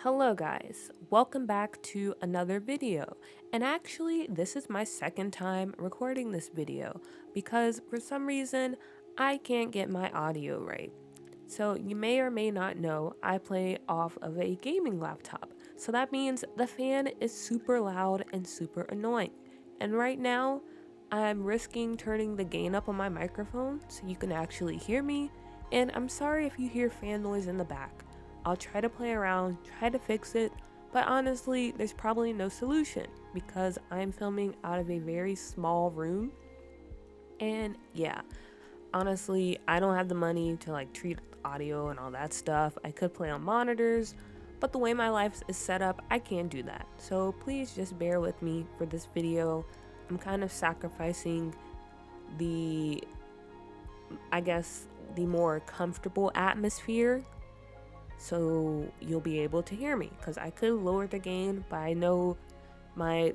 Hello guys, welcome back to another video. And actually, this is my second time recording this video because for some reason I can't get my audio right. So you may or may not know I play off of a gaming laptop. So that means the fan is super loud and super annoying. And right now, I'm risking turning the gain up on my microphone so you can actually hear me. And I'm sorry if you hear fan noise in the back. I'll try to play around, try to fix it, but honestly, there's probably no solution because I'm filming out of a very small room. And yeah, honestly, I don't have the money to treat audio and all that stuff. I could play on monitors, but the way my life is set up, I can't do that. So please just bear with me for this video. I'm kind of sacrificing the, I guess, the more comfortable atmosphere so you'll be able to hear me because I could lower the gain, but I know my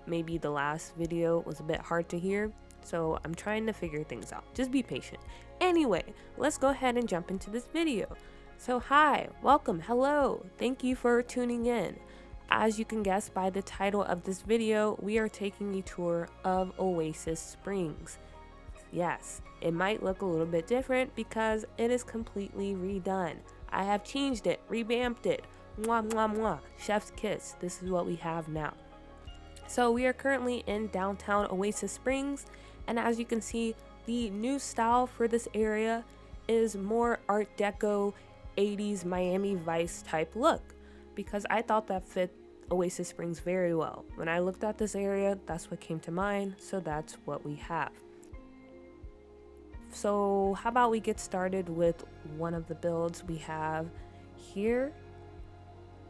maybe the last video was a bit hard to hear, so I'm trying to figure things out. Just be patient. Anyway, let's go ahead and jump into this video. So hi, welcome, hello, thank you for tuning in. As you can guess by the title of this video, we are taking a tour of Oasis Springs. Yes, it might look a little bit different because it is completely redone. I have changed it, revamped it. Mwah, mwah, mwah. Chef's kiss. This is what we have now. So we are currently in downtown Oasis Springs, and as you can see, the new style for this area is more Art Deco 80s Miami Vice type look because I thought that fit Oasis Springs very well. When I looked at this area, that's what came to mind, so that's what we have. So how about we get started with one of the builds we have here,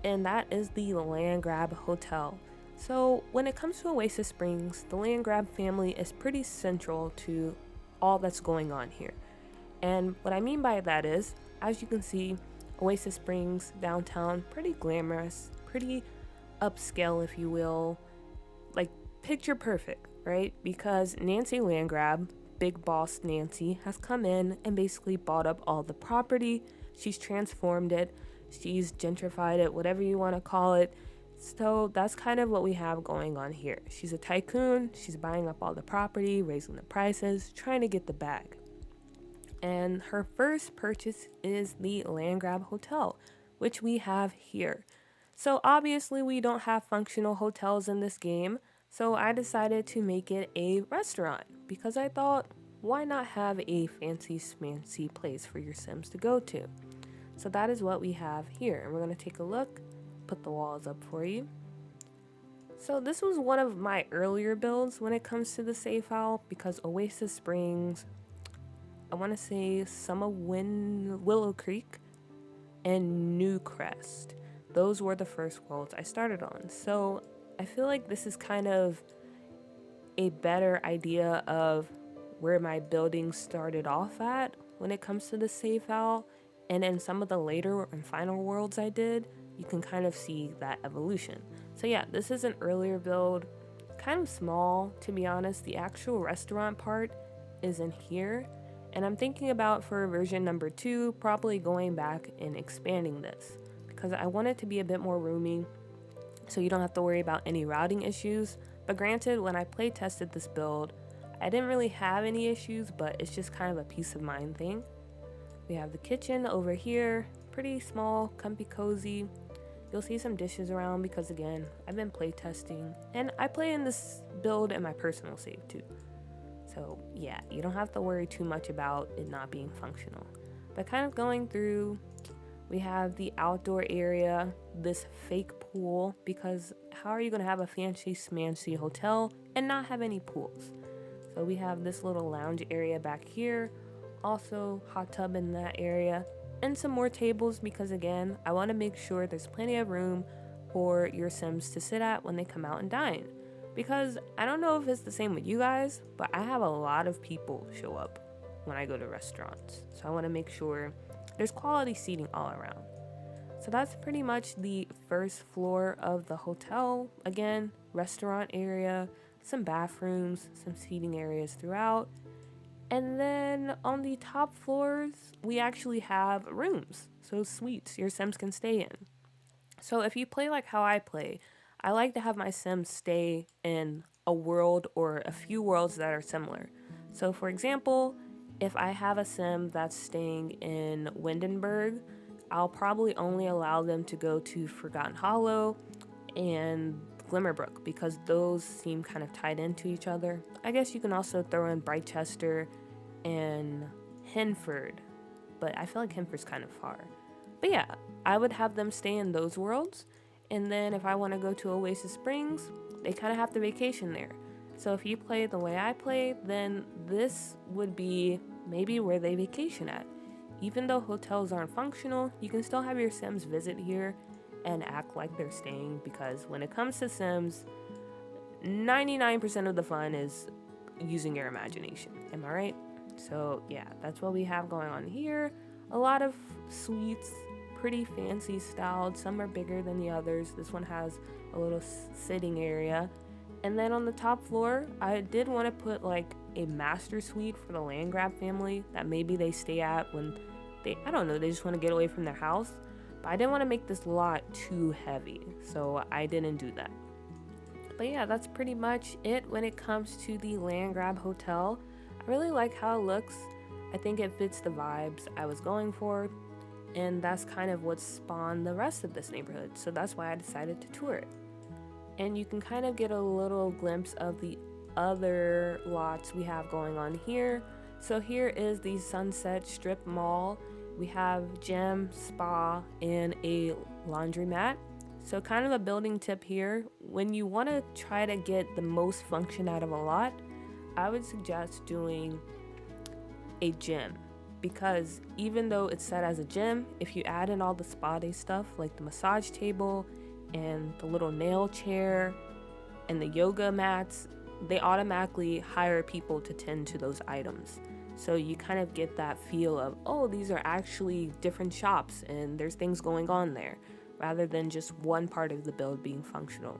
and that is the Land Grab Hotel. So when it comes to Oasis Springs, the Land Grab family is pretty central to all that's going on here. And what I mean by that is, as you can see, Oasis Springs downtown, pretty glamorous, pretty upscale if you will, like picture perfect, right? Because Nancy Landgrab, big boss Nancy, has come in and basically bought up all the property. She's transformed it, she's gentrified it, whatever you want to call it. So that's kind of what we have going on here. She's a tycoon, she's buying up all the property, raising the prices, trying to get the bag. And her first purchase is the Landgrab Hotel, which we have here. So obviously we don't have functional hotels in this game, so I decided to make it a restaurant because I thought, why not have a fancy smancy place for your Sims to go to? So that is what we have here, and we're going to take a look, put the walls up for you. So this was one of my earlier builds when it comes to the save file because Oasis Springs, I want to say some of Willow Creek and New Crest. Those were the first worlds I started on. So I feel like this is kind of a better idea of where my building started off at when it comes to the save file. And in some of the later and final worlds I did, you can kind of see that evolution. So yeah, this is an earlier build, kind of small to be honest. The actual restaurant part is in here. And I'm thinking about for version number 2, probably going back and expanding this because I want it to be a bit more roomy so you don't have to worry about any routing issues. But granted, when I play tested this build, I didn't really have any issues, but it's just kind of a peace of mind thing. We have the kitchen over here, pretty small, comfy, cozy. You'll see some dishes around because again, I've been play testing and I play in this build in my personal save too. So yeah, you don't have to worry too much about it not being functional. But kind of going through, we have the outdoor area, this fake pool, because how are you going to have a fancy smancy hotel and not have any pools? So we have this little lounge area back here, also hot tub in that area, and some more tables because again, I want to make sure there's plenty of room for your Sims to sit at when they come out and dine. Because I don't know if it's the same with you guys, but I have a lot of people show up when I go to restaurants. So I want to make sure there's quality seating all around. So that's pretty much the first floor of the hotel. Again, restaurant area, some bathrooms, some seating areas throughout. And then on the top floors, we actually have rooms. So suites your Sims can stay in. So if you play like how I play, I like to have my Sims stay in a world or a few worlds that are similar. So for example, if I have a Sim that's staying in Windenburg, I'll probably only allow them to go to Forgotten Hollow and Glimmerbrook because those seem kind of tied into each other. I guess you can also throw in Brightchester and Henford, but I feel like Henford's kind of far. But yeah, I would have them stay in those worlds, and then if I want to go to Oasis Springs, they kind of have to vacation there. So if you play the way I play, then this would be maybe where they vacation at. Even though hotels aren't functional, you can still have your Sims visit here and act like they're staying because when it comes to Sims, 99% of the fun is using your imagination. Am I right? So, yeah, that's what we have going on here. A lot of suites, pretty fancy styled. Some are bigger than the others. This one has a little sitting area. And then on the top floor, I did want to put like a master suite for the Landgrab family that maybe they stay at when I don't know, they just want to get away from their house. But I didn't want to make this lot too heavy, so I didn't do that. But yeah, that's pretty much it when it comes to the Landgrab Hotel. I really like how it looks. I think it fits the vibes I was going for, and that's kind of what spawned the rest of this neighborhood. So that's why I decided to tour it. And you can kind of get a little glimpse of the other lots we have going on here. So here is the Sunset Strip Mall. We have gym, spa, and a laundromat. So kind of a building tip here, when you want to try to get the most function out of a lot, I would suggest doing a gym, because even though it's set as a gym, if you add in all the spa day stuff like the massage table and the little nail chair and the yoga mats, they automatically hire people to tend to those items. So you kind of get that feel of, oh, these are actually different shops and there's things going on there, rather than just one part of the build being functional.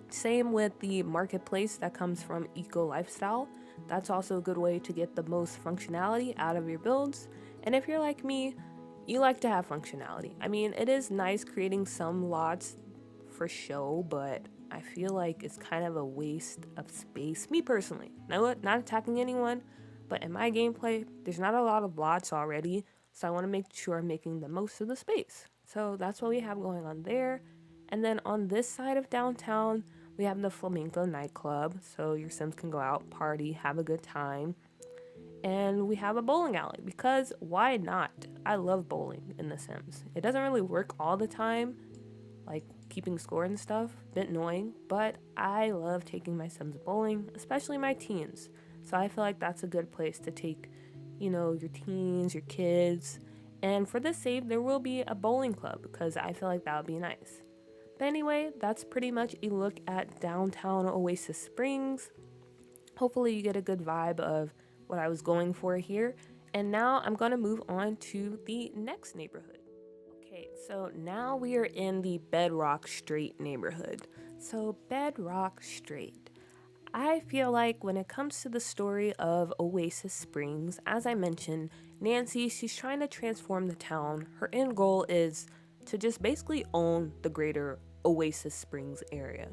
Same with the marketplace that comes from Eco Lifestyle. That's also a good way to get the most functionality out of your builds. And if you're like me, you like to have functionality. I mean, it is nice creating some lots for show, but I feel like it's kind of a waste of space. Me personally, not attacking anyone, but in my gameplay, there's not a lot of lots already, so I want to make sure I'm making the most of the space. So that's what we have going on there. And then on this side of downtown, we have the Flamenco nightclub, so your Sims can go out, party, have a good time. And we have a bowling alley, because why not? I love bowling in The Sims. It doesn't really work all the time, like keeping score and stuff, a bit annoying, but I love taking my Sims bowling, especially my teens. So I feel like that's a good place to take, your teens, your kids. And for this save, there will be a bowling club because I feel like that would be nice. But anyway, that's pretty much a look at downtown Oasis Springs. Hopefully you get a good vibe of what I was going for here. And now I'm going to move on to the next neighborhood. Okay, so now we are in the Bedrock Straet neighborhood. So Bedrock Straet. I feel like when it comes to the story of Oasis Springs, as I mentioned, Nancy, she's trying to transform the town. Her end goal is to just basically own the greater Oasis Springs area,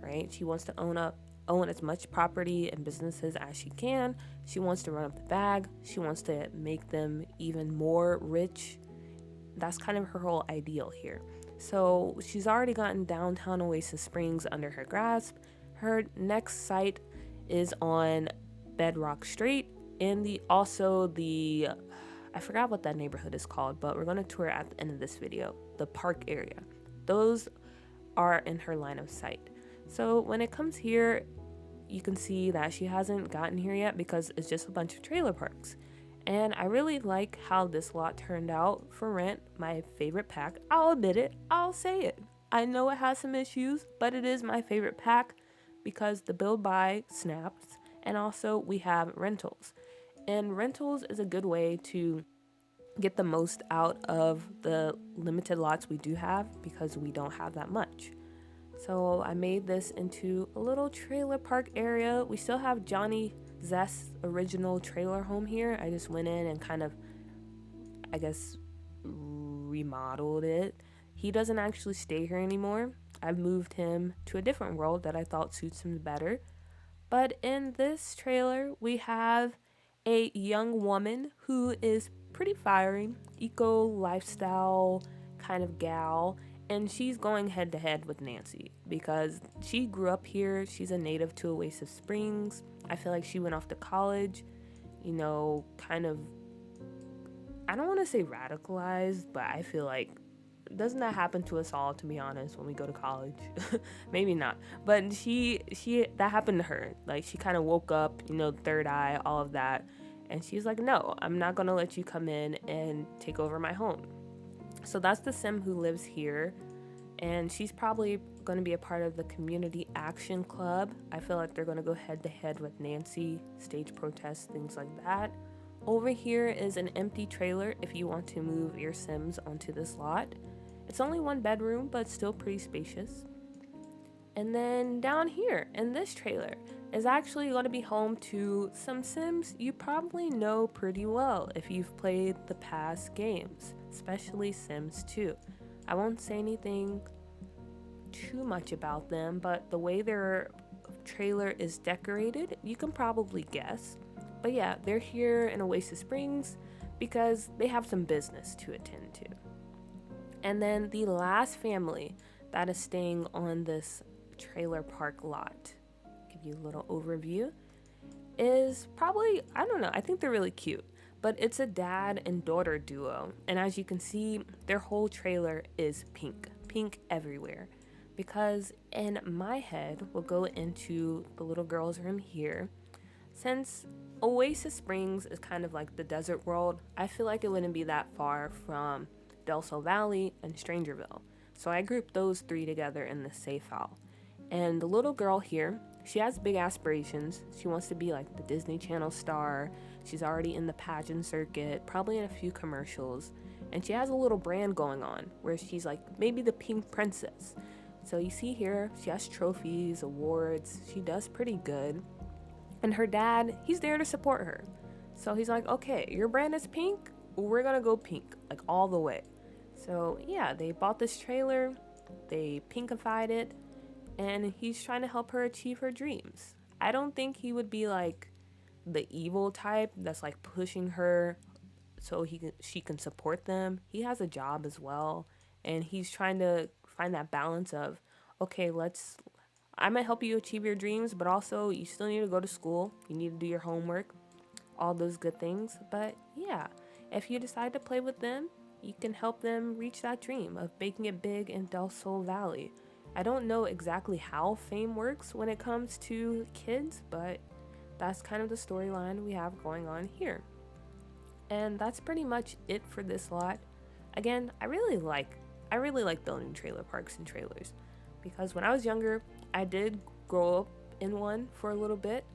right? She wants to own as much property and businesses as she can. She wants to run up the bag. She wants to make them even more rich. That's kind of her whole ideal here. So she's already gotten downtown Oasis Springs under her grasp. Her next site is on Bedrock Straet and I forgot what that neighborhood is called, but we're going to tour at the end of this video, the park area. Those are in her line of sight. So when it comes here, you can see that she hasn't gotten here yet because it's just a bunch of trailer parks. And I really like how this lot turned out for rent. My favorite pack. I'll admit it. I'll say it. I know it has some issues, but it is my favorite pack because the build buy snaps, and also we have rentals. And rentals is a good way to get the most out of the limited lots we do have because we don't have that much. So I made this into a little trailer park area. We still have Johnny Zest's original trailer home here. I just went in and kind of, I guess, remodeled it. He doesn't actually stay here anymore. I've moved him to a different world that I thought suits him better. But in this trailer, we have a young woman who is pretty fiery, eco lifestyle kind of gal, and she's going head to head with Nancy because she grew up here. She's a native to Oasis Springs. I feel like she went off to college, kind of, I don't want to say radicalized, but I feel like, doesn't that happen to us all, to be honest, when we go to college? Maybe not, but she that happened to her. Like, she kind of woke up, third eye, all of that, and she's like, no, I'm not gonna let you come in and take over my home. So that's the sim who lives here, and she's probably going to be a part of the community action club. I feel like they're going to go head to head with Nancy, stage protests, things like that. Over here is an empty trailer if you want to move your sims onto this lot. It's only one bedroom, but still pretty spacious. And then down here in this trailer is actually going to be home to some sims you probably know pretty well if you've played the past games, especially Sims 2. I won't say anything too much about them, but the way their trailer is decorated, you can probably guess. But yeah, they're here in Oasis Springs because they have some business to attend to. And then the last family that is staying on this trailer park lot, give you a little overview, is probably, I don't know, I think they're really cute, but it's a dad and daughter duo. And as you can see, their whole trailer is pink everywhere. Because in my head, we'll go into the little girl's room here. Since Oasis Springs is kind of like the desert world, I feel like it wouldn't be that far from Del Sol Valley and Strangerville. So I grouped those three together in the Save File. And the little girl here, she has big aspirations. She wants to be like the Disney Channel star. She's already in the pageant circuit, probably in a few commercials. And she has a little brand going on where she's like maybe the pink princess. So you see here, she has trophies, awards. She does pretty good. And her dad, he's there to support her. So he's like, okay, your brand is pink. We're going to go pink, like all the way. So yeah, they bought this trailer. They pinkified it. And he's trying to help her achieve her dreams. I don't think he would be like the evil type that's like pushing her so she can support them. He has a job as well, and he's trying to find that balance of, okay, I might help you achieve your dreams, but also you still need to go to school. You need to do your homework, all those good things. But yeah, if you decide to play with them, you can help them reach that dream of making it big in Del Sol Valley. I don't know exactly how fame works when it comes to kids, but that's kind of the storyline we have going on here. And that's pretty much it for this lot. Again, I really like building trailer parks and trailers because when I was younger, I did grow up in one for a little bit,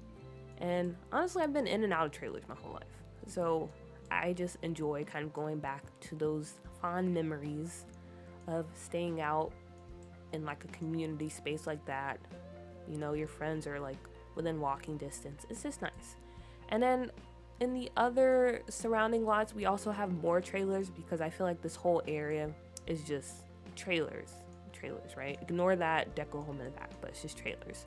and honestly, I've been in and out of trailers my whole life. So I just enjoy kind of going back to those fond memories of staying out in like a community space like that. Your friends are like within walking distance. It's just nice. And then in the other surrounding lots, we also have more trailers because I feel like this whole area is just trailers, right? Ignore that deco home in the back, but it's just trailers.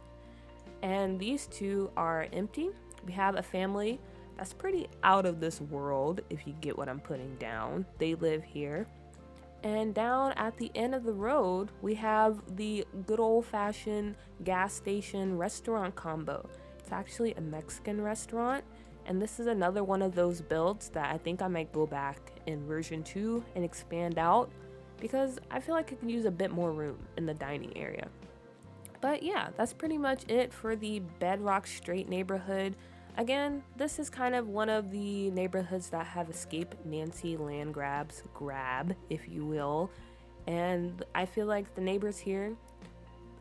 And these two are empty. We have a family that's pretty out of this world, if you get what I'm putting down. They live here. And down at the end of the road, we have the good old-fashioned gas station restaurant combo. It's actually a Mexican restaurant, and this is another one of those builds that I think I might go back in version 2 and expand out because I feel like it could use a bit more room in the dining area. But yeah, that's pretty much it for the Bedrock Straet neighborhood. Again, this is kind of one of the neighborhoods that have escaped Nancy Landgrab's grab, if you will. And I feel like the neighbors here,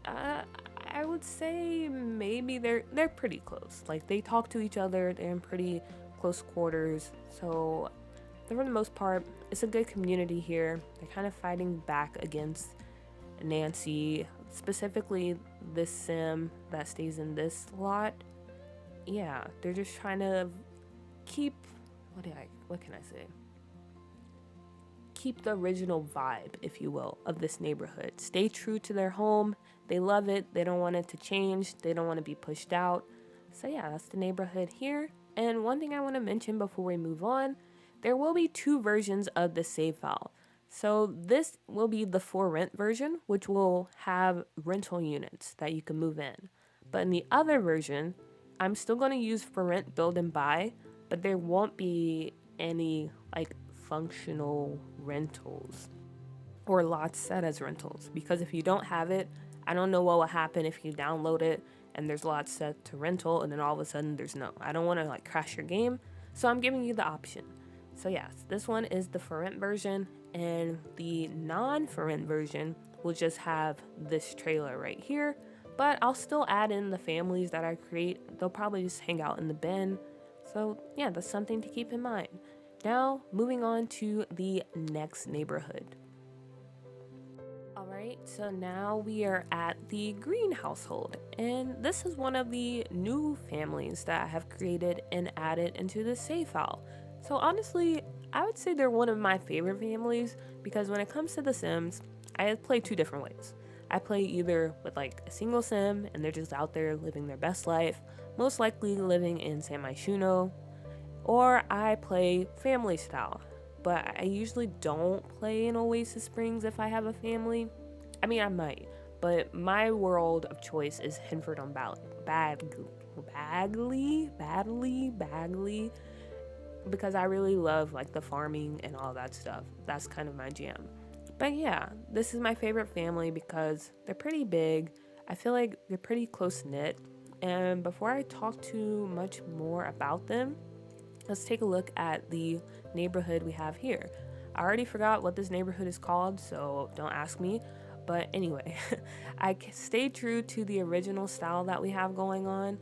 I would say maybe they're pretty close. Like, they talk to each other, they're in pretty close quarters. So for the most part, it's a good community here. They're kind of fighting back against Nancy, specifically this sim that stays in this lot. Yeah, they're just trying to keep, what can I say? keep the original vibe, if you will, of this neighborhood. Stay true to their home. They love it. They don't want it to change. They don't want to be pushed out. So yeah, that's the neighborhood here. And one thing I want to mention before we move on, there will be 2 versions of the save file. So this will be the for rent version, which will have rental units that you can move in. But in the other version, I'm still going to use for rent, build, and buy, but there won't be any like functional rentals or lots set as rentals, because if you don't have it, I don't know what will happen if you download it and there's lots set to rental and then all of a sudden there's no. I don't want to like crash your game, so I'm giving you the option. So yes, this one is the for rent version, and the non for rent version will just have this trailer right here, but I'll still add in the families that I create. They'll probably just hang out in the bin. So yeah, that's something to keep in mind. Now, moving on to the next neighborhood. Alright, so now we are at the green household, and this is one of the new families that I have created and added into the save file. So honestly, I would say they're one of my favorite families, because when it comes to The Sims, I play 2 different ways. I play either with like a single sim and they're just out there living their best life, most likely living in San Myshuno, or I play family style. But I usually don't play in Oasis Springs if I have a family. I mean, I might, but my world of choice is Henford on Bagley, because I really love like the farming and all that stuff. That's kind of my jam. But yeah, this is my favorite family because they're pretty big. I feel like they're pretty close knit. And before I talk too much more about them, let's take a look at the neighborhood we have here. I already forgot what this neighborhood is called, so don't ask me. But anyway, I stayed true to the original style that we have going on.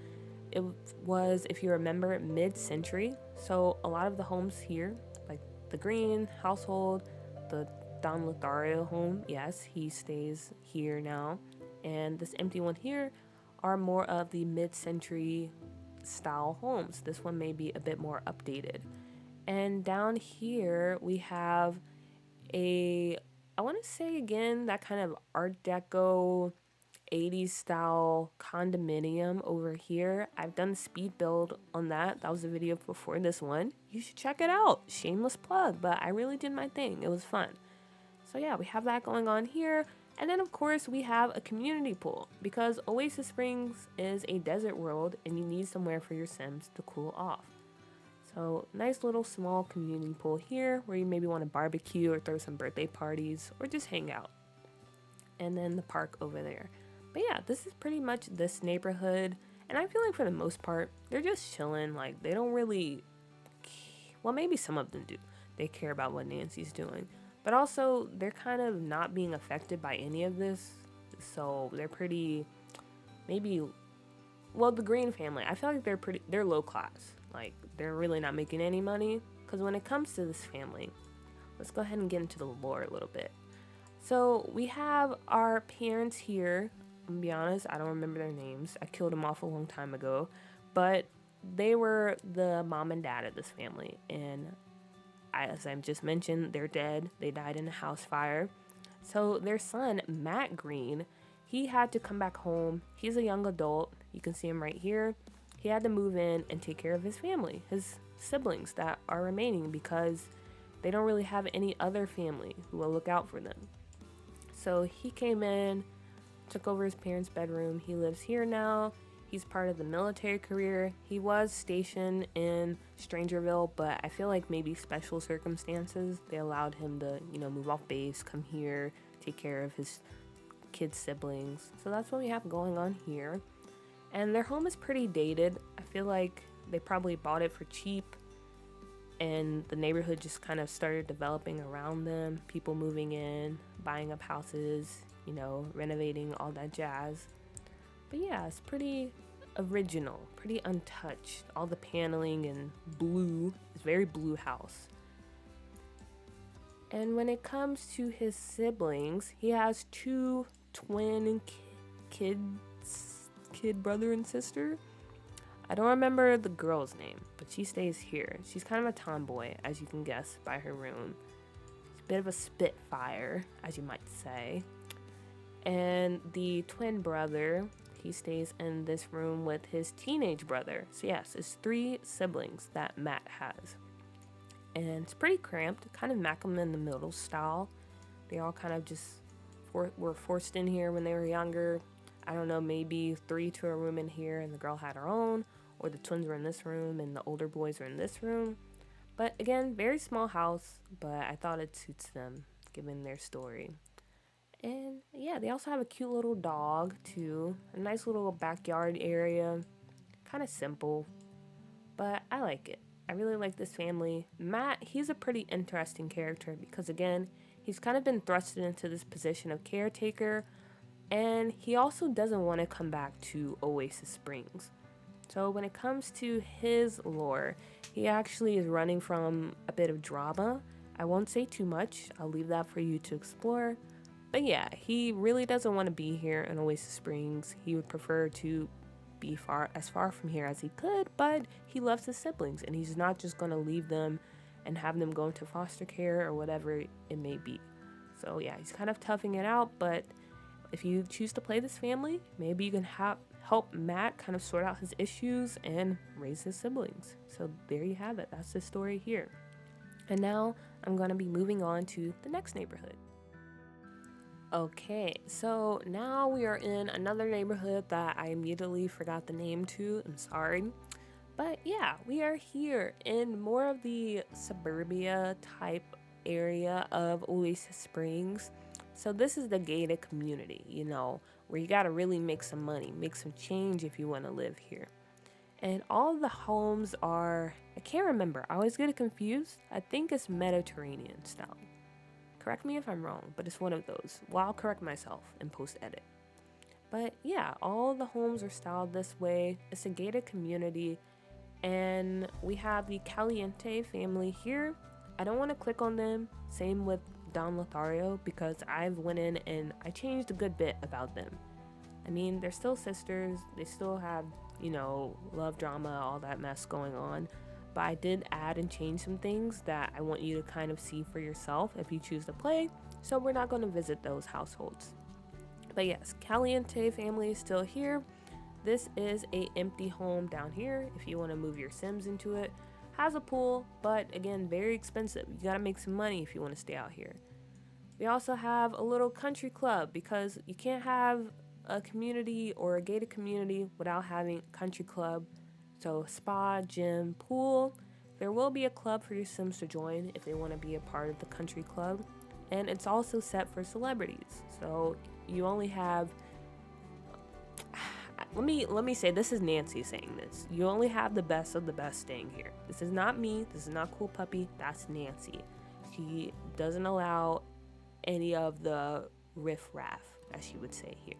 It was, if you remember, mid-century. So a lot of the homes here, like the green household, the Don Lothario home, yes, he stays here now. And this empty one here are more of the mid-century style homes. This one may be a bit more updated. And down here we have I want to say again, that kind of Art Deco 80s style condominium over here. I've done a speed build on that. That was a video before this one. You should check it out. Shameless plug, but I really did my thing. It was fun. So yeah, we have that going on here. And then of course we have a community pool, because Oasis Springs is a desert world and you need somewhere for your Sims to cool off. So nice little small community pool here where you maybe want to barbecue or throw some birthday parties or just hang out. And then the park over there. But yeah, this is pretty much this neighborhood. And I feel like for the most part, they're just chilling. Like they don't really, well, maybe some of them do. They care about what Nancy's doing. But also, they're kind of not being affected by any of this. So they're pretty, maybe, well, the Green family, I feel like they're low class. Like, they're really not making any money. Because when it comes to this family, let's go ahead and get into the lore a little bit. So we have our parents here. I'm gonna be honest, I don't remember their names. I killed them off a long time ago. But they were the mom and dad of this family. And as I just mentioned, they're dead. They died in a house fire. So their son, Matt Green, he had to come back home. He's a young adult. You can see him right here. He had to move in and take care of his family, his siblings that are remaining, because they don't really have any other family who will look out for them. So he came in, took over his parents' bedroom. He lives here now. He's part of the military career. He was stationed in Strangerville, but I feel like maybe special circumstances, they allowed him to, move off base, come here, take care of his kids' siblings. So that's what we have going on here. And their home is pretty dated. I feel like they probably bought it for cheap, and the neighborhood just kind of started developing around them. People moving in, buying up houses, renovating, all that jazz. But yeah, it's pretty original, pretty untouched. All the paneling and blue. It's very blue house. And when it comes to his siblings, he has 2 twin kid brother and sister. I don't remember the girl's name, but she stays here. She's kind of a tomboy, as you can guess by her room. She's bit of a spitfire, as you might say. And the twin brother, he stays in this room with his teenage brother. So yes, it's 3 siblings that Matt has. And it's pretty cramped, kind of Malcolm in the Middle style. They all kind of just were forced in here when they were younger. I don't know, maybe 3 to a room in here and the girl had her own, or the twins were in this room and the older boys were in this room. But again, very small house, but I thought it suits them given their story. And yeah, they also have a cute little dog too, a nice little backyard area. Kind of simple, but I like it. I really like this family. Matt, he's a pretty interesting character because again, he's kind of been thrusted into this position of caretaker, and he also doesn't want to come back to Oasis Springs. So when it comes to his lore, he actually is running from a bit of drama. I won't say too much. I'll leave that for you to explore. But yeah, he really doesn't want to be here in Oasis Springs. He would prefer to be as far from here as he could, but he loves his siblings and he's not just going to leave them and have them go into foster care or whatever it may be. So yeah, he's kind of toughing it out, but if you choose to play this family, maybe you can help Matt kind of sort out his issues and raise his siblings. So there you have it. That's the story here. And now I'm going to be moving on to the next neighborhood. Okay, so now we are in another neighborhood that I immediately forgot the name to. I'm sorry. But yeah, we are here in more of the suburbia type area of Oasis Springs. So this is the gated community, where you gotta really make some money, make some change if you want to live here. And all of the homes are, I can't remember, I always get it confused. I think it's Mediterranean style. Correct me if I'm wrong, but it's one of those. Well, I'll correct myself in post-edit. But yeah, all the homes are styled this way. It's a gated community, and we have the Caliente family here. I don't want to click on them. Same with Don Lothario, because I've went in and I changed a good bit about them. I mean, they're still sisters. They still have, love drama, all that mess going on. But I did add and change some things that I want you to kind of see for yourself if you choose to play. So we're not going to visit those households. But yes, Caliente family is still here. This is a empty home down here if you want to move your Sims into it. Has a pool, but again, very expensive. You got to make some money if you want to stay out here. We also have a little country club because you can't have a community or a gated community without having a country club. So spa, gym, pool. There will be a club for your Sims to join if they want to be a part of the country club. And it's also set for celebrities. So you only have, let me say, this is Nancy saying this. You only have the best of the best staying here. This is not me. This is not Cool Puppy. That's Nancy. She doesn't allow any of the riff-raff, as she would say here.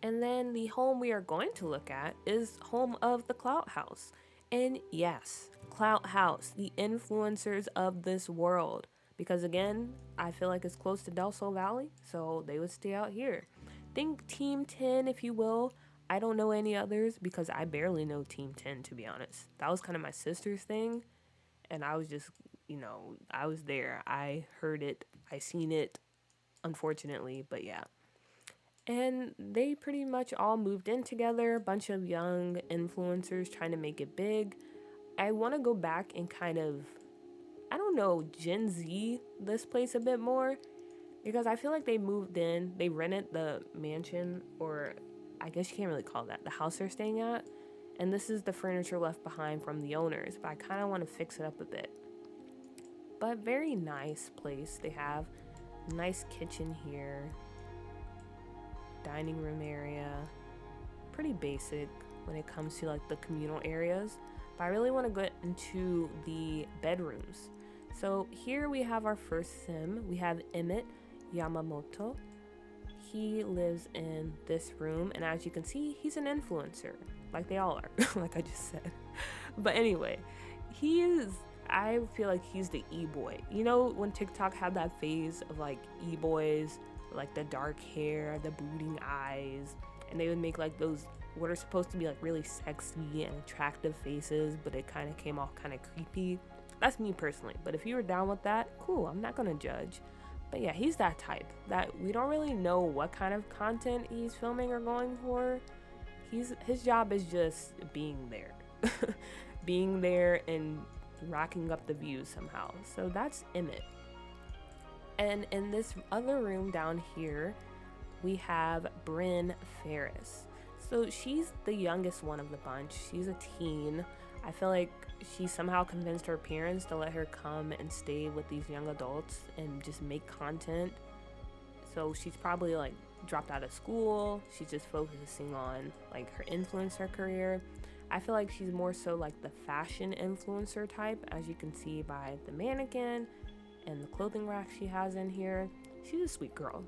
And then the home we are going to look at is home of the Clout House. And yes, Clout House, the influencers of this world. Because again, I feel like it's close to Del Sol Valley, so they would stay out here. Think Team 10, if you will. I don't know any others because I barely know Team 10, to be honest. That was kind of my sister's thing. And I was just, I was there. I heard it. I seen it, unfortunately, but yeah. And they pretty much all moved in together, a bunch of young influencers trying to make it big. I want to go back and kind of, Gen Z this place a bit more, because I feel like they moved in, they rented the mansion, or I guess you can't really call that, the house they're staying at. And this is the furniture left behind from the owners, but I kind of want to fix it up a bit. But very nice place. They have a nice kitchen here. Dining room area, pretty basic when it comes to like the communal areas, but I really want to get into the bedrooms. So here we have our first Sim. We have Emmett Yamamoto. He lives in this room, and as you can see, he's an influencer, like they all are, like I just said. But anyway, I feel like he's the e-boy. When TikTok had that phase of like e-boys, like the dark hair, the brooding eyes, and they would make like those what are supposed to be like really sexy and attractive faces, but it kind of came off kind of creepy. That's me personally. But if you were down with that, cool, I'm not gonna judge. But yeah, he's that type that we don't really know what kind of content he's filming or going for. His job is just being there. Being there and racking up the views somehow. So that's Emmett. And in this other room down here, we have Bryn Ferris. So she's the youngest one of the bunch. She's a teen. I feel like she somehow convinced her parents to let her come and stay with these young adults and just make content. So she's probably like dropped out of school. She's just focusing on like her influencer career. I feel like she's more so like the fashion influencer type, as you can see by the mannequin and the clothing rack she has in here. She's a sweet girl.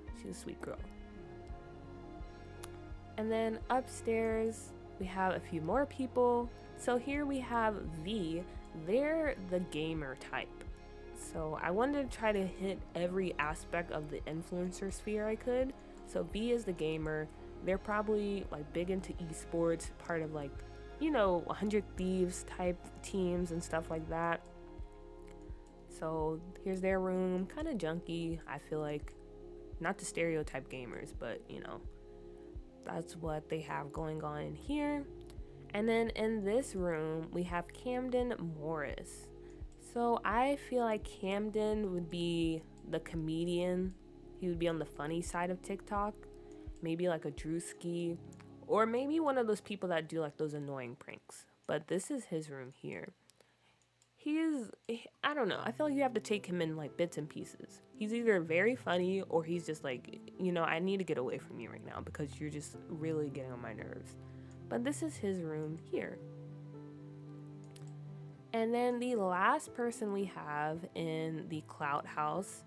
And then upstairs, we have a few more people. So here we have V. They're the gamer type. So I wanted to try to hit every aspect of the influencer sphere I could. So V is the gamer. They're probably like big into esports, part of like, 100 Thieves type teams and stuff like that. So here's their room, kind of junky, I feel like. Not to stereotype gamers, but that's what they have going on in here. And then in this room, we have Camden Morris. So I feel like Camden would be the comedian. He would be on the funny side of TikTok. Maybe like a Drewski. Or maybe one of those people that do like those annoying pranks. But this is his room here. I don't know. I feel like you have to take him in like bits and pieces. He's either very funny or he's just like, I need to get away from you right now because you're just really getting on my nerves. But this is his room here. And then the last person we have in the Clout House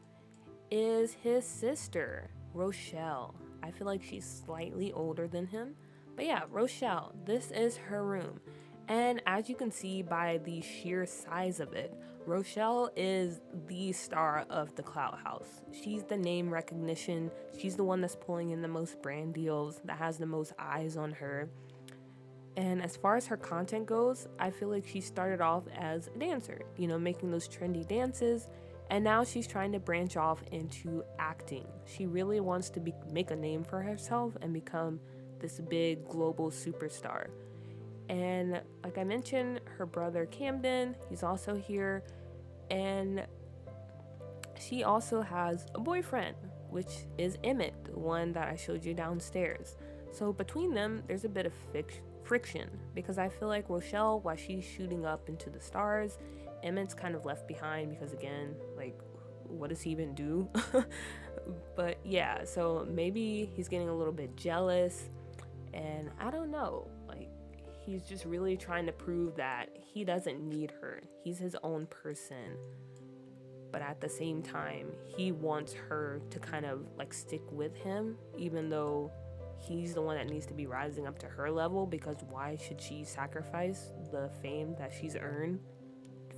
is his sister, Rochelle. I feel like she's slightly older than him. But yeah, Rochelle, this is her room. And as you can see by the sheer size of it, Rochelle is the star of the Clout House. She's the name recognition. She's the one that's pulling in the most brand deals, that has the most eyes on her. And as far as her content goes, I feel like she started off as a dancer, making those trendy dances. And now she's trying to branch off into acting. She really wants to make a name for herself and become this big global superstar. And like I mentioned, her brother Camden, he's also here. And she also has a boyfriend, which is Emmett, the one that I showed you downstairs. So between them, there's a bit of friction because I feel like Rochelle, while she's shooting up into the stars, Emmett's kind of left behind because, again, like, what does he even do? But yeah, so maybe he's getting a little bit jealous. And I don't know, like, he's just really trying to prove that he doesn't need her. He's his own person. But at the same time, he wants her to kind of like stick with him, even though he's the one that needs to be rising up to her level, because why should she sacrifice the fame that she's earned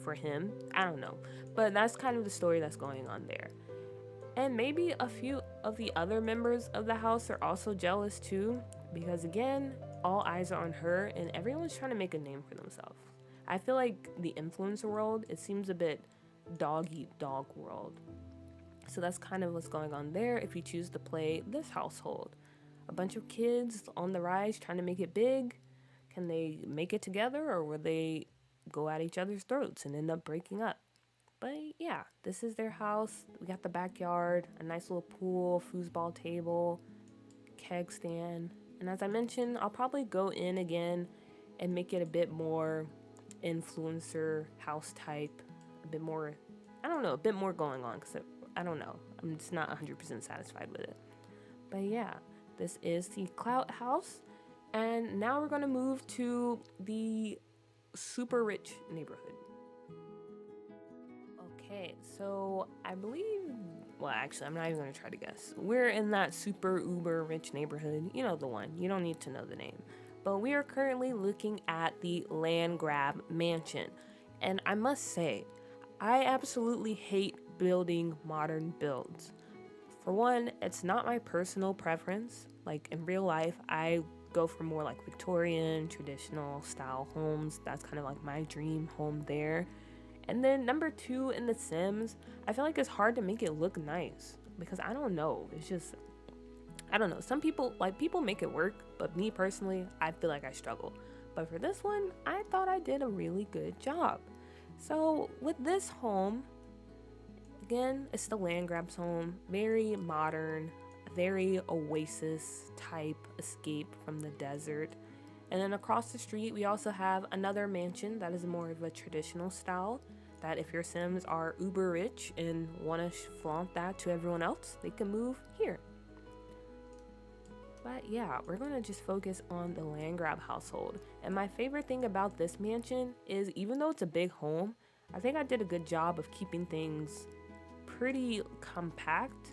for him? I don't know. But that's kind of the story that's going on there. And maybe a few of the other members of the house are also jealous too, because again, all eyes are on her and everyone's trying to make a name for themselves. I feel like the influencer world, it seems a bit dog-eat-dog world. So that's kind of what's going on there if you choose to play this household. A bunch of kids on the rise trying to make it big. Can they make it together, or will they go at each other's throats and end up breaking up? But yeah, this is their house. We got the backyard, a nice little pool, foosball table, keg stand. And as I mentioned, I'll probably go in again and make it a bit more influencer house type, a bit more going on, because I don't know. I'm just not 100% satisfied with it. But yeah, this is the Clout House. And now we're going to move to the super rich neighborhood. Okay, so I believe, well, actually, I'm not even going to try to guess. We're in that super uber rich neighborhood. You know the one. You don't need to know the name. But we are currently looking at the Land Grab Mansion. And I must say, I absolutely hate building modern builds. For one, it's not my personal preference. Like in real life, I go for more like Victorian, traditional style homes. That's kind of like my dream home there. And then number 2 in The Sims, I feel like it's hard to make it look nice because I don't know. It's just, I don't know. Some people, like, people make it work, but me personally, I feel like I struggle. But for this one, I thought I did a really good job. So with this home, again, it's the land grabs home, very modern, very Oasis type escape from the desert. And then across the street, we also have another mansion that is more of a traditional style. That if your Sims are uber rich and want to flaunt that to everyone else, they can move here. But yeah, we're going to just focus on the land grab household. And my favorite thing about this mansion is even though it's a big home, I think I did a good job of keeping things pretty compact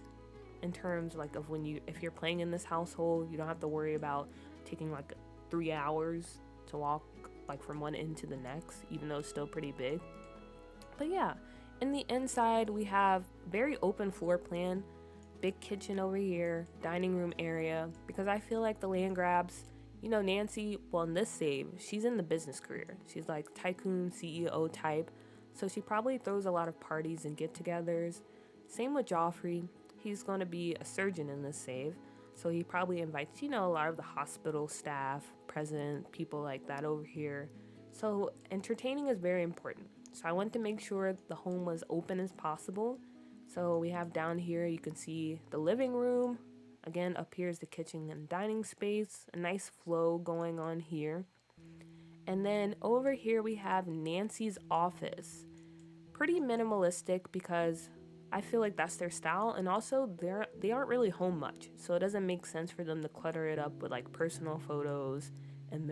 in terms like of if you're playing in this household, you don't have to worry about taking like 3 hours to walk like from one end to the next, even though it's still pretty big. But yeah, in the inside we have very open floor plan, big kitchen over here, dining room area, because I feel like the land grabs, Nancy, well, in this save, she's in the business career. She's like tycoon CEO type, so she probably throws a lot of parties and get-togethers. Same with Joffrey. He's going to be a surgeon in this save, so he probably invites, a lot of the hospital staff, president, people like that over here. So entertaining is very important. So I want to make sure the home was open as possible. So we have down here, you can see the living room. Again, up here is the kitchen and dining space. A nice flow going on here. And then over here we have Nancy's office. Pretty minimalistic because I feel like that's their style, and also they aren't really home much, so it doesn't make sense for them to clutter it up with like personal photos and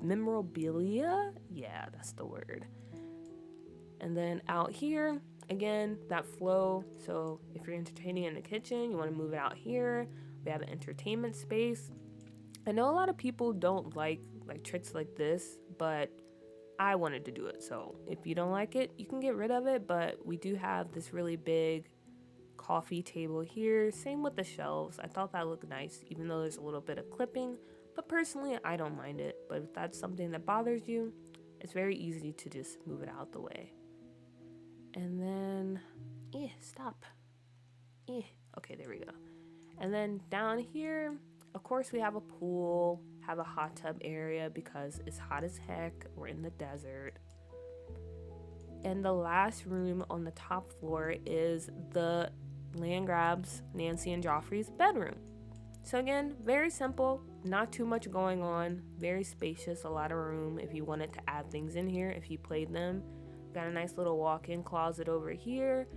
memorabilia. Yeah, that's the word. And then out here, again, that flow. So if you're entertaining in the kitchen, you want to move it out here. We have an entertainment space. I know a lot of people don't like tricks like this, but I wanted to do it. So if you don't like it, you can get rid of it. But we do have this really big coffee table here. Same with the shelves. I thought that looked nice, even though there's a little bit of clipping. But personally, I don't mind it. But if that's something that bothers you, it's very easy to just move it out the way. And then, stop. Okay, there we go. And then down here, of course, we have a pool, have a hot tub area because it's hot as heck. We're in the desert. And the last room on the top floor is the land grabs Nancy and Joffrey's bedroom. So again, very simple, not too much going on, very spacious, a lot of room if you wanted to add things in here, if you played them. Got a nice little walk-in closet over here.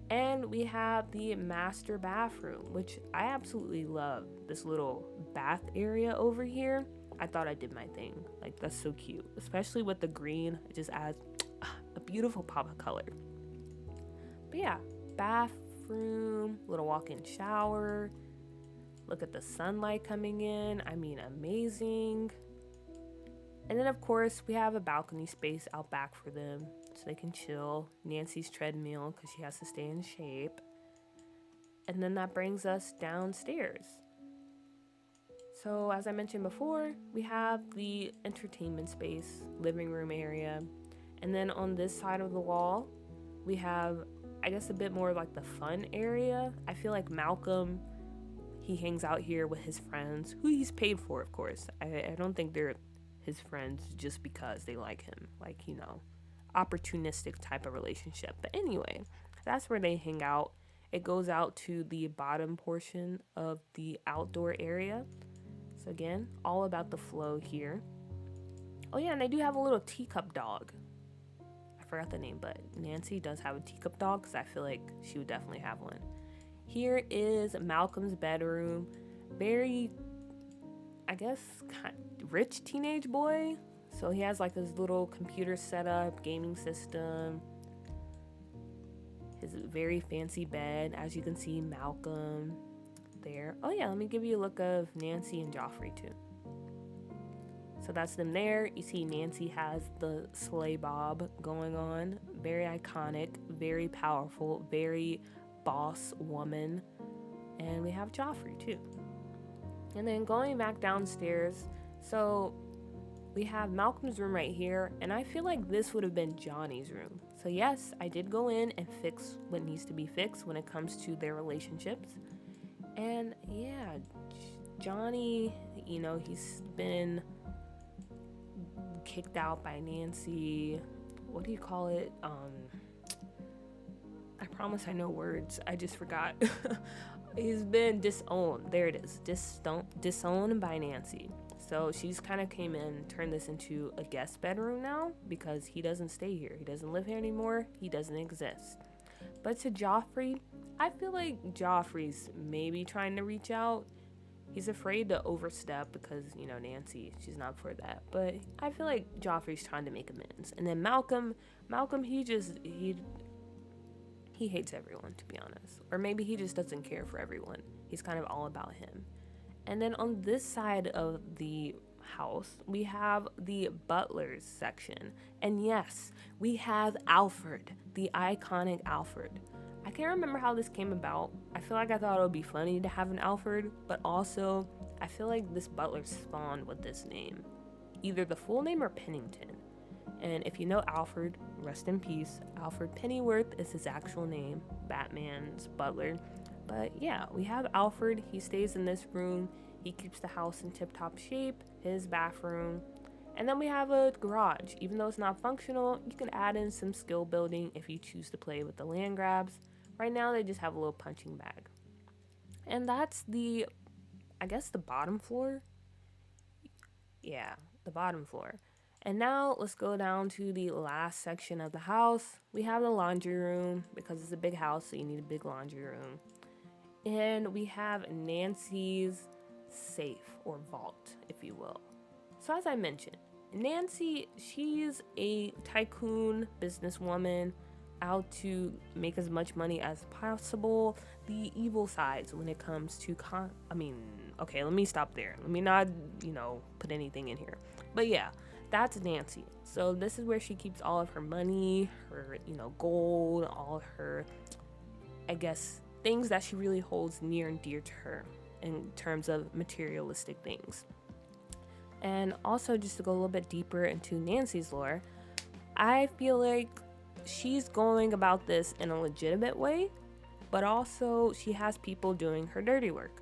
And we have the master bathroom, which I absolutely love. This little bath area over here. I thought I did my thing. Like, that's so cute. Especially with the green. It just adds a beautiful pop of color. But yeah, bathroom, little walk-in shower. Look at the sunlight coming in. I mean, amazing. And then, of course, we have a balcony space out back for them so they can chill. Nancy's treadmill because she has to stay in shape. And then that brings us downstairs. So, as I mentioned before, we have the entertainment space, living room area. And then on this side of the wall, we have, I guess, a bit more like the fun area. I feel like Malcolm, he hangs out here with his friends, who he's paid for, of course. I don't think they're his friends just because they like him, like, opportunistic type of relationship. But anyway, that's where they hang out. It goes out to the bottom portion of the outdoor area. So again, all about the flow here. Oh yeah, and they do have a little teacup dog. I forgot the name, but Nancy does have a teacup dog because I feel like she would definitely have one. Here is Malcolm's bedroom. Very, I guess, kind of rich teenage boy. So he has like his little computer setup, gaming system, his very fancy bed. As you can see, Malcolm there. Oh yeah, let me give you a look of Nancy and Joffrey too. So that's them there. You see Nancy has the sleigh bob going on. Very iconic, very powerful, very boss woman. And we have Joffrey too. And then going back downstairs, so we have Malcolm's room right here, and I feel like this would have been Johnny's room. So yes, I did go in and fix what needs to be fixed when it comes to their relationships. And yeah, Johnny, he's been kicked out by Nancy. What do you call it? I promise I know words. I just forgot. He's been disowned. There it is. Disowned by Nancy. So she's kind of came in, turned this into a guest bedroom now because he doesn't stay here. He doesn't live here anymore. He doesn't exist. But to Joffrey, I feel like Joffrey's maybe trying to reach out. He's afraid to overstep because, Nancy, she's not for that. But I feel like Joffrey's trying to make amends. And then Malcolm, he hates everyone, to be honest. Or maybe he just doesn't care for everyone. He's kind of all about him. And then on this side of the house, we have the butlers section. And yes, we have Alfred, the iconic Alfred. I can't remember how this came about. I feel like I thought it would be funny to have an Alfred, but also I feel like this butler spawned with this name. Either the full name or Pennington. And if you know Alfred, rest in peace. Alfred Pennyworth is his actual name, Batman's butler. But yeah, we have Alfred. He stays in this room. He keeps the house in tip-top shape, his bathroom. And then we have a garage. Even though it's not functional, you can add in some skill building if you choose to play with the land grabs. Right now, they just have a little punching bag. And that's the bottom floor. Yeah, the bottom floor. And now let's go down to the last section of the house. We have the laundry room because it's a big house, so you need a big laundry room. And we have Nancy's safe or vault, if you will. So as I mentioned, Nancy, she's a tycoon businesswoman out to make as much money as possible. The evil sides when it comes to okay, let me stop there. Let me not, put anything in here. But yeah, that's Nancy. So this is where she keeps all of her money, her, gold, all her, I guess, things that she really holds near and dear to her in terms of materialistic things. And also, just to go a little bit deeper into Nancy's lore, I feel like she's going about this in a legitimate way, but also she has people doing her dirty work.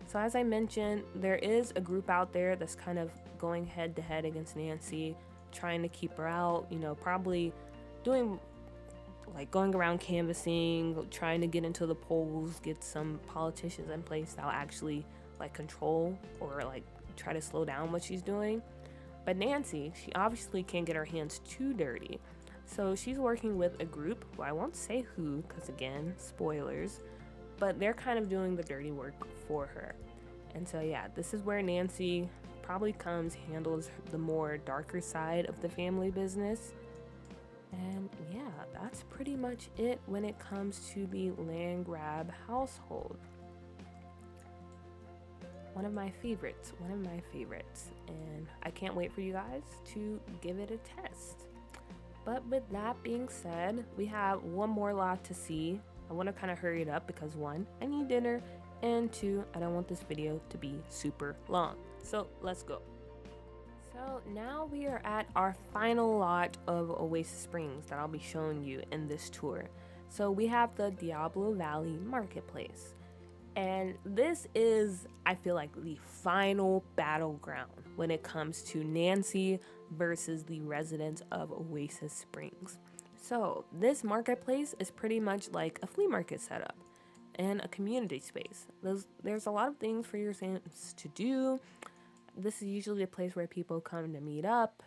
So as I mentioned, there is a group out there that's kind of going head to head against Nancy, trying to keep her out, probably doing going around canvassing, trying to get into the polls, get some politicians in place that'll actually control or try to slow down what she's doing. But Nancy, she obviously can't get her hands too dirty. So she's working with a group who I won't say who, because again, spoilers, but they're kind of doing the dirty work for her. And so yeah, this is where Nancy probably handles the more darker side of the family business. And yeah, that's pretty much it when it comes to the land grab household. One of my favorites, and I can't wait for you guys to give it a test. But with that being said, we have one more lot to see. I want to kind of hurry it up because 1, I need dinner, and 2, I don't want this video to be super long. So let's go. So now we are at our final lot of Oasis Springs that I'll be showing you in this tour. So we have the Diablo Valley Marketplace. And this is, I feel like, the final battleground when it comes to Nancy versus the residents of Oasis Springs. So this marketplace is pretty much like a flea market setup and a community space. There's a lot of things for your fans to do. This is usually a place where people come to meet up,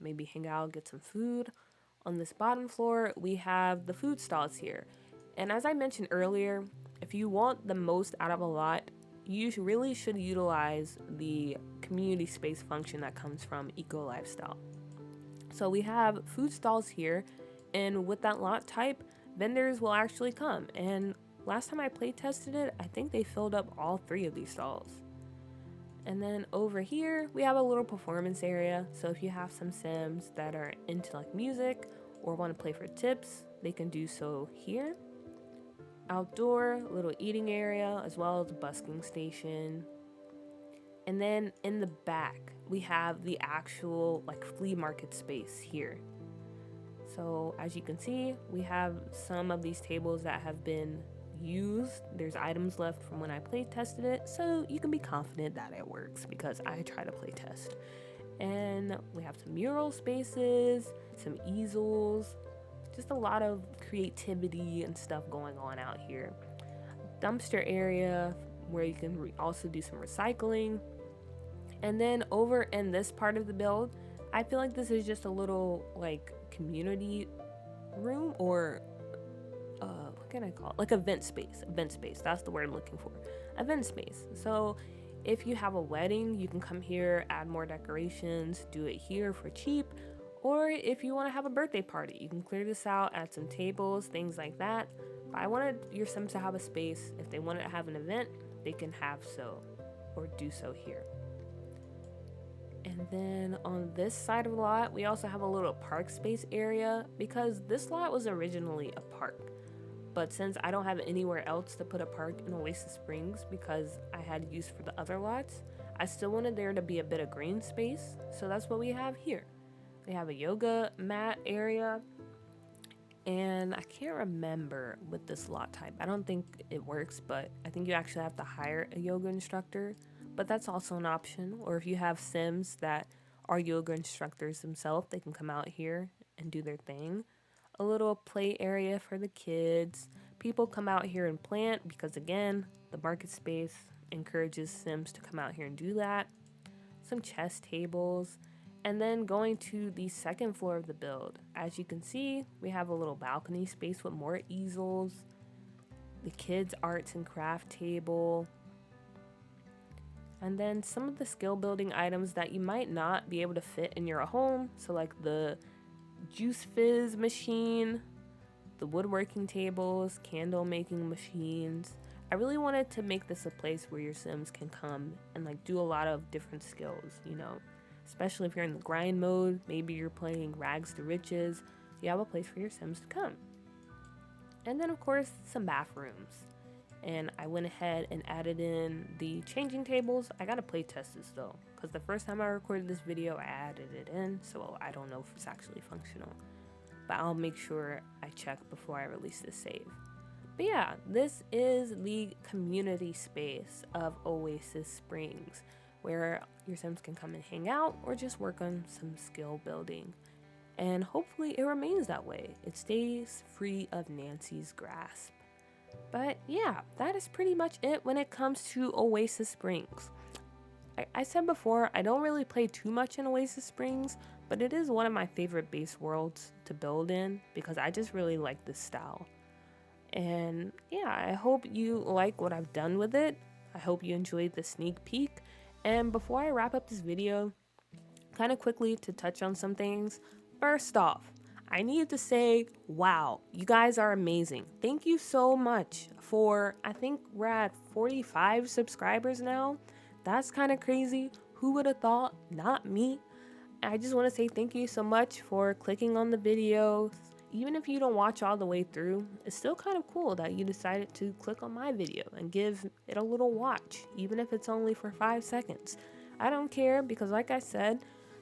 maybe hang out, get some food. On this bottom floor, we have the food stalls here. And as I mentioned earlier, if you want the most out of a lot, you really should utilize the community space function that comes from Eco Lifestyle. So we have food stalls here, and with that lot type, vendors will actually come. And last time I play tested it, I think they filled up all 3 of these stalls. And then over here, we have a little performance area. So if you have some Sims that are into music or want to play for tips, they can do so here. Outdoor, little eating area, as well as a busking station. And then in the back, we have the actual flea market space here. So as you can see, we have some of these tables that have been used. There's items left from when I play tested it, so you can be confident that it works because I try to play test. And we have some mural spaces, some easels, just a lot of creativity and stuff going on out here. Dumpster area where you can also do some recycling. And then over in this part of the build, I feel like this is just a little like community room, or what can I call it? Like event space. Event space. That's the word I'm looking for. Event space. So if you have a wedding, you can come here, add more decorations, do it here for cheap. Or if you want to have a birthday party, you can clear this out, add some tables, things like that. But I wanted your Sims to have a space. If they wanted to have an event, they can have so, or do so here. And then on this side of the lot, we also have a little park space area because this lot was originally a park. But since I don't have anywhere else to put a park in Oasis Springs because I had use for the other lots, I still wanted there to be a bit of green space. So that's what we have here. We have a yoga mat area. And I can't remember with this lot type. I don't think it works, but I think you actually have to hire a yoga instructor. But that's also an option. Or if you have Sims that are yoga instructors themselves, they can come out here and do their thing. A little play area for the kids. People come out here and plant because, again, the market space encourages Sims to come out here and do that. Some chess tables. And then going to the second floor of the build. As you can see, we have a little balcony space with more easels. The kids' arts and craft table. And then some of the skill building items that you might not be able to fit in your home. So like the juice fizz machine, the woodworking tables, candle making machines. I really wanted to make this a place where your Sims can come and like do a lot of different skills, you know, especially if you're in the grind mode, maybe you're playing rags to riches, you have a place for your Sims to come. And then of course, some bathrooms. And I went ahead and added in the changing tables. I gotta play test this though, because the first time I recorded this video, I added it in, so I don't know if it's actually functional. But I'll make sure I check before I release this save. But yeah, this is the community space of Oasis Springs, where your Sims can come and hang out or just work on some skill building. And hopefully it remains that way. It stays free of Nancy's grasp. But yeah, that is pretty much it when it comes to Oasis Springs. I said before, I don't really play too much in Oasis Springs, but it is one of my favorite base worlds to build in because I just really like this style. And yeah, I hope you like what I've done with it. I hope you enjoyed the sneak peek. And before I wrap up this video, kind of quickly to touch on some things. First off, I need to say, wow, you guys are amazing. Thank you so much for, I think we're at 45 subscribers now. That's kind of crazy. Who would have thought? Not me. I just want to say thank you so much for clicking on the video. Even if you don't watch all the way through, it's still kind of cool that you decided to click on my video and give it a little watch, even if it's only for 5 seconds. I don't care because like I said,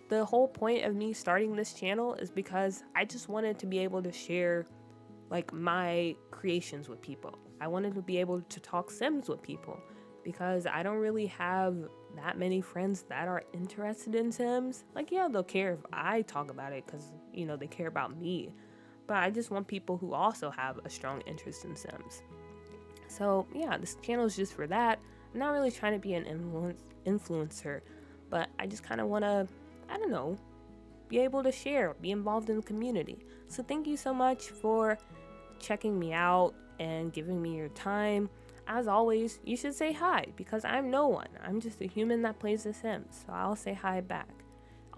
the whole point of me starting this channel is because I just wanted to be able to share like my creations with people. I wanted to be able to talk Sims with people because I don't really have that many friends that are interested in Sims. Like, yeah, they'll care if I talk about it because, you know, they care about me. But I just want people who also have a strong interest in Sims. So yeah, this channel is just for that. I'm not really trying to be an influencer, but I just kind of want to, I don't know, be able to share, be involved in the community. So thank you so much for checking me out and giving me your time. As always, you should say hi because I'm no one. I'm just a human that plays The Sims, so I'll say hi back.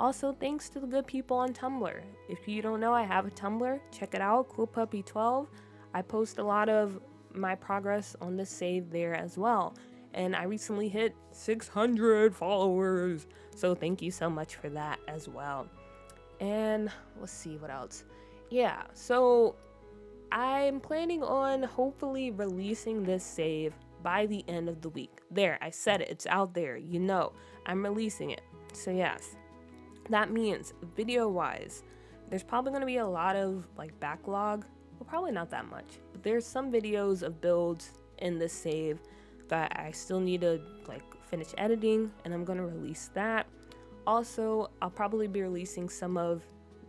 Also, thanks to the good people on Tumblr. If you don't know, I have a Tumblr. Check it out, CoolPuppy12. I post a lot of my progress on this save there as well. And I recently hit 600 followers. So thank you so much for that as well. And let's see what else. Yeah, so I'm planning on hopefully releasing this save by the end of the week. There, I said it. It's out there. You know, I'm releasing it. So yes, that means video-wise, there's probably going to be a lot of like backlog. Well, probably not that much, but there's some videos of builds in this save that I still need to like finish editing, and I'm going to release that. Also, I'll probably be releasing some of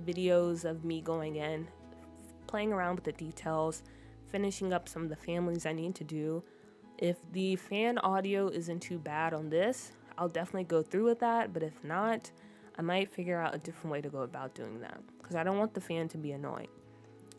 videos of me going in, playing around with the details, finishing up some of the families I need to do. If the fan audio isn't too bad on this, I'll definitely go through with that, but if not, I might figure out a different way to go about doing that, because I don't want the fan to be annoying.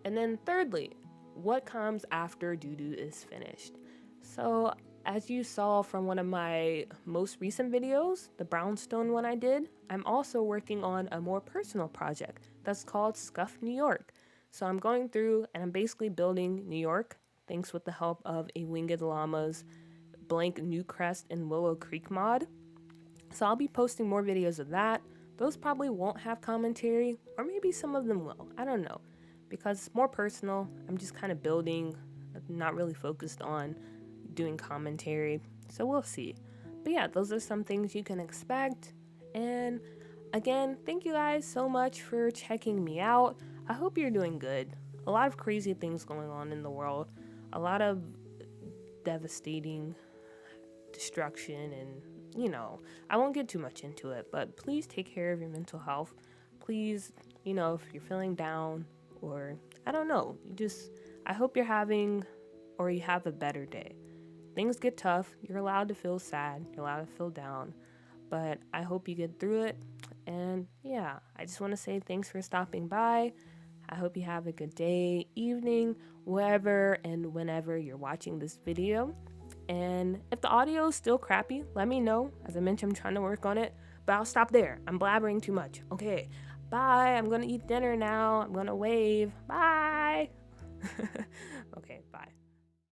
And then thirdly, what comes after doo-doo is finished? So as you saw from one of my most recent videos, the brownstone one I did, I'm also working on a more personal project that's called Scuff New York. So I'm going through and I'm basically building New York, thanks with the help of a Winged Llama's blank New Crest and Willow Creek mod. So I'll be posting more videos of that. Those probably won't have commentary, or maybe some of them will. I don't know, because it's more personal. I'm just kind of building, not really focused on doing commentary. So we'll see. But yeah, those are some things you can expect. And again, thank you guys so much for checking me out. I hope you're doing good. A lot of crazy things going on in the world. A lot of devastating destruction, and I won't get too much into it, but please take care of your mental health. Please, if you're feeling down, or I don't know, I hope you're having, or you have a better day. Things get tough. You're allowed to feel sad. You're allowed to feel down, but I hope you get through it. And yeah, I just want to say thanks for stopping by. I hope you have a good day, evening, wherever and whenever you're watching this video. And if the audio is still crappy, let me know. As I mentioned, I'm trying to work on it, but I'll stop there. I'm blabbering too much. Okay, bye. I'm gonna eat dinner now. I'm gonna wave. Bye. Okay, bye.